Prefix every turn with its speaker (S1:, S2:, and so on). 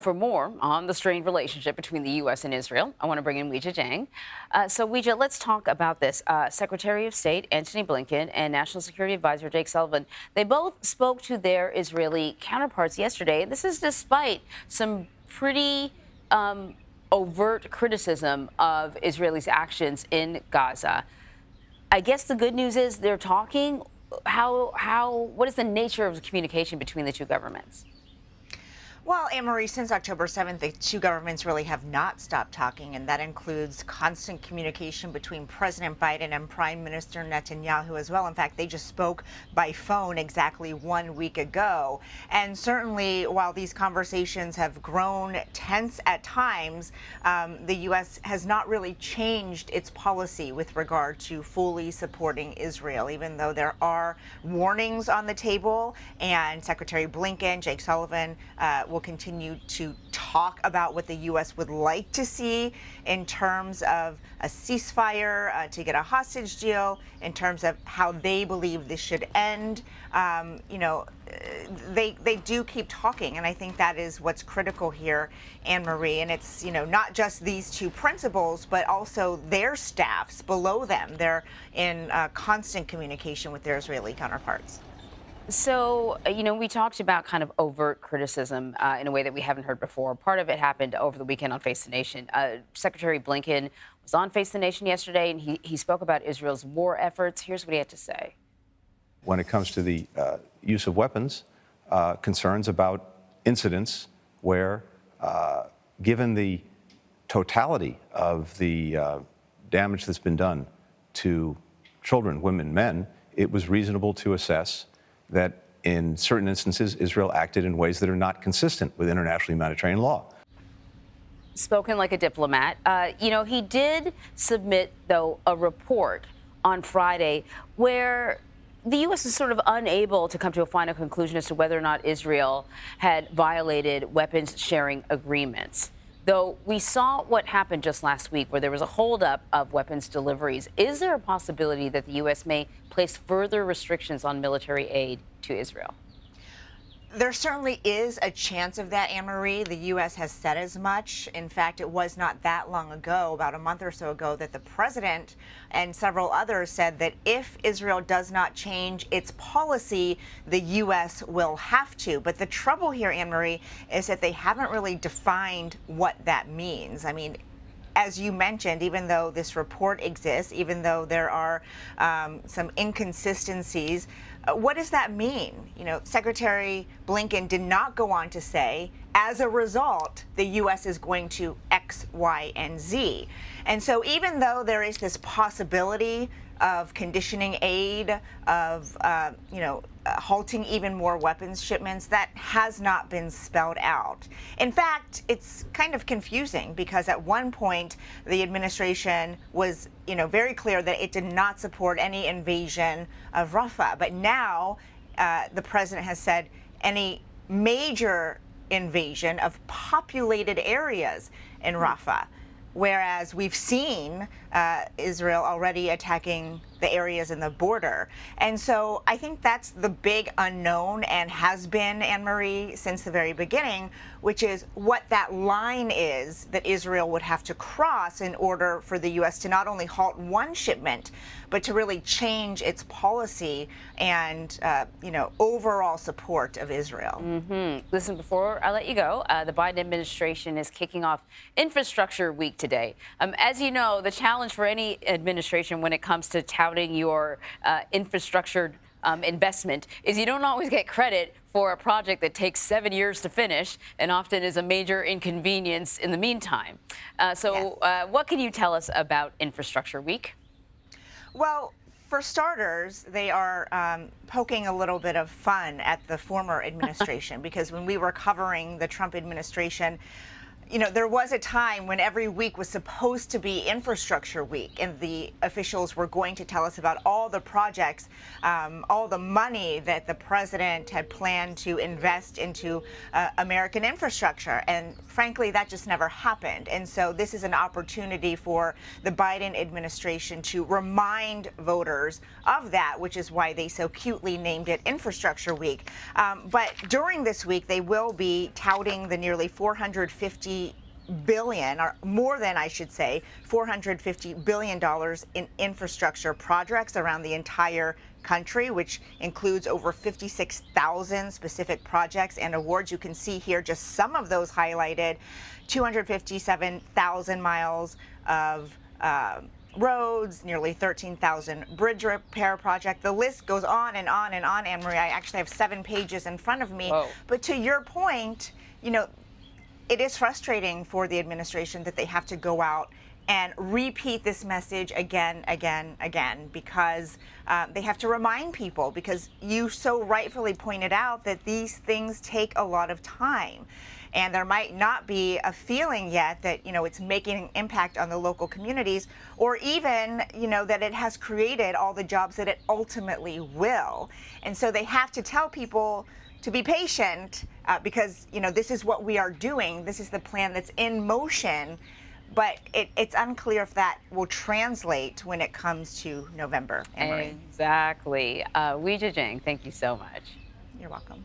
S1: For more on the strained relationship between the U.S. and Israel, I want to bring in Weijia Jiang. So, Weijia, let's talk about this. Secretary of State Antony Blinken and National Security Advisor Jake Sullivan, they both spoke to their Israeli counterparts yesterday. And this is despite some pretty overt criticism of Israelis' actions in Gaza. I guess the good news is they're talking. What is the nature of the communication between the two governments?
S2: Well, Anne-Marie, since October 7th, the two governments really have not stopped talking, and that includes constant communication between President Biden and Prime Minister Netanyahu as well. In fact, they just spoke by phone exactly 1 week ago. And certainly, while these conversations have grown tense at times, the U.S. has not really changed its policy with regard to fully supporting Israel, even though there are warnings on the table. And Secretary Blinken, Jake Sullivan, will continue to talk about what the U.S. would like to see in terms of a ceasefire, to get a hostage deal, in terms of how they believe this should end. They do keep talking, and I think that is what's critical here, Anne-Marie. And it's, not just these two principals, but also their staffs below them. They're in constant communication with their Israeli counterparts.
S1: So, we talked about kind of overt criticism in a way that we haven't heard before. Part of it happened over the weekend on Face the Nation. Secretary Blinken was on Face the Nation yesterday, and he spoke about Israel's war efforts. Here's what he had to say.
S3: When it comes to the use of weapons, concerns about incidents where, given the totality of the damage that's been done to children, women, men, it was reasonable to assess that in certain instances, Israel acted in ways that are not consistent with international humanitarian law.
S1: Spoken like a diplomat. He did submit, though, a report on Friday where the U.S. is sort of unable to come to a final conclusion as to whether or not Israel had violated weapons sharing agreements. Though we saw what happened just last week where there was a holdup of weapons deliveries. Is there a possibility that the U.S. may place further restrictions on military aid to Israel?
S2: There certainly is a chance of that, Anne-Marie. The U.S. has said as much. In fact, it was not that long ago, about a month or so ago, that the president and several others said that if Israel does not change its policy, the U.S. will have to. But the trouble here, Anne-Marie, is that they haven't really defined what that means. I mean, as you mentioned, even though this report exists, even though there are some inconsistencies, what does that mean? Secretary Blinken did not go on to say, as a result, the U.S. is going to X, Y, and Z. And so even though there is this possibility of conditioning aid, of, halting even more weapons shipments, that has not been spelled out. In fact, it's kind of confusing because at one point the administration was, very clear that it did not support any invasion of Rafah. But now the president has said any major invasion of populated areas in Rafah. Whereas we've seen Israel already attacking the areas in the border. And so I think that's the big unknown and has been, Anne-Marie, since the very beginning, which is what that line is that Israel would have to cross in order for the U.S. to not only halt one shipment, but to really change its policy and, overall support of Israel.
S1: Listen, before I let you go, the Biden administration is kicking off Infrastructure Week today. As you know, the challenge for any administration when it comes to touting your infrastructure investment is you don't always get credit for a project that takes 7 years to finish and often is a major inconvenience in the meantime. What can you tell us about Infrastructure Week?
S2: Well, for starters, they are poking a little bit of fun at the former administration because when we were covering the Trump administration, there was a time when every week was supposed to be infrastructure week, and the officials were going to tell us about all the projects, all the money that the president had planned to invest into American infrastructure. And frankly, that just never happened. And so this is an opportunity for the Biden administration to remind voters of that, which is why they so cutely named it Infrastructure Week. But during this week, they will be touting the nearly $450 billion, or more than, I should say, $450 billion in infrastructure projects around the entire country, which includes over 56,000 specific projects and awards. You can see here just some of those highlighted: 257,000 miles of roads, nearly 13,000 bridge repair projects. The list goes on and on and on, Anne Marie. I actually have 7 pages in front of me.
S1: Whoa.
S2: But to your point, it is frustrating for the administration that they have to go out and repeat this message again, because they have to remind people, because you so rightfully pointed out that these things take a lot of time. And there might not be a feeling yet that, it's making an impact on the local communities, or even, that it has created all the jobs that it ultimately will. And so they have to tell people to be patient, because, this is what we are doing. This is the plan that's in motion. But it's unclear if that will translate when it comes to November, Anne Marie.
S1: Exactly. Weijia Jiang, thank you so much.
S2: You're welcome.